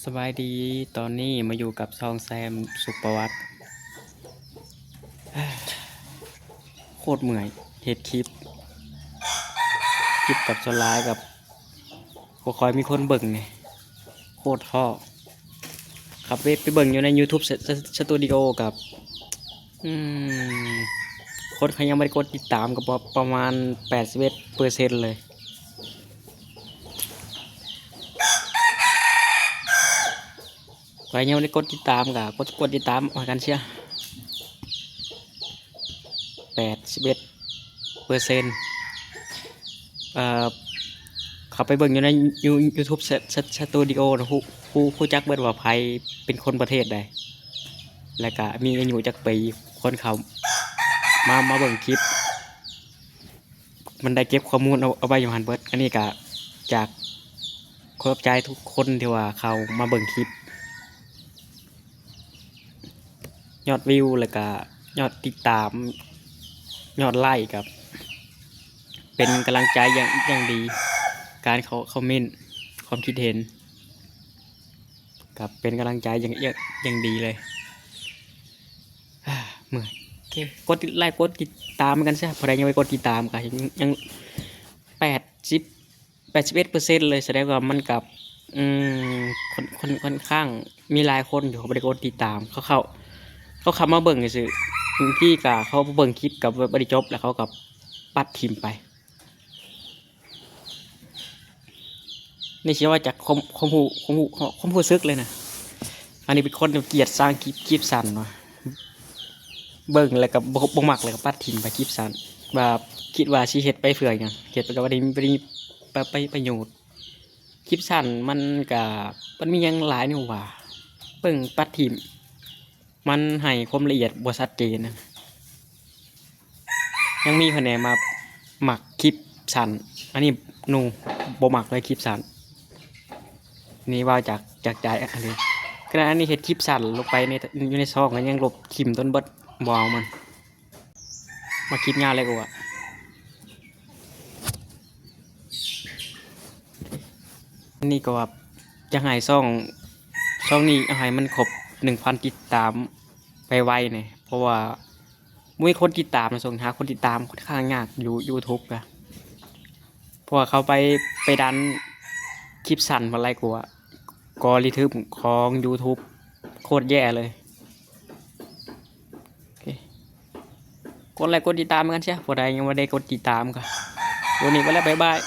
สบายดีตอนนี้มาอยู่กับซองแซมสุขประวัติโคตรเหนื่อยเฮ็ดคลิปกับสไลด์กับบ่คอยมีคนเบิ่งไงโคตรท้อขับไปเบิ่งอยู่ใน YouTube Studio กับอืมคนเขายังไม่ได้กดติดตามกับประมาณ81%เลยใครยังไม่ได้กดติดตามกับกดติดตามมากันเชีย81%เขาไปเบิ่งอยู่ใน YouTube Studio นะผู้จักเบิดว่าไผเป็นคนประเทศใดแล้วก็มีอายุจักปีคนเขามาเบิ่งคลิปมันได้เก็บข้อมูลเอาไว้อยู่หันเบิดอันนี้ก็จากขอบใจทุกคนที่ว่าเขามาเบิ่งคลิปยอดวิวแล้วก็ยอดติดตามยอดไลค์กับเป็นกำลังใจอย่างดีการเขาคอมเมนต์ความคิดเห็นกับเป็นกำลังใจอย่างดีเลยเมื่อยโอเคกดไลค์กดติดตามกันซะพอได้ยังไปกดติดตามกันยัง81%เลยแสดงว่ามันกับค่อนข้างมีหลายคนอยู่เขาไม่ได้กดติดตามเขาขับมาเบิ่งซื่อบางที่กับเขาเบิ่งคลิปกับบริจบแล้วเขากับปัดทิมไปนี่เชื่อว่าจากความรู้สึกเลยนะอันนี้เป็นคนเกลียดสร้างคลิปสั้นเนาะเบิ่งแล้วก็บ่มักเลยก็ปัดทิมไปคลิปสั้นแบบคิดว่าสิเฮ็ดไปเพื่อหยังเฮ็ดไปก็บ่ได้มีประโยชน์คลิปสั้นมันมีหยังหลายนี่หว่าเบิ่งปัดทิมมันให้ความละเอียดบ่ชัดเจนนะยังมีคะแนนมาหมักคลิปสั้นอันนี้นูบ่มักเลยคลิปสั้นนี่ว่าจากใจอะไรขณะนี้เห็ดคลิปสั่นลงไปอยู่ในซองกันยังลบทิมต้นเบิดบอลมันมาคิดงานอะไรกูอะนี่ก็ว่าจะให้ซองนี้ให้มันครบ 1,000 ติดตามไปไวเนี่ยเพราะว่าไม่คนติดตามนะส่งหาคนติดตามค่อนข้างยากอยู่ YouTube อะเพราะว่าเขาไปดันคลิปสั่นมาไล่กูอะกอริทึมของ YouTube โคตรแย่เลยกดไลค์กดติดตามกันใช่พอได้ยังไม่ได้กดติดตามกันวันนี้ไปแล้วบ๊ายบาย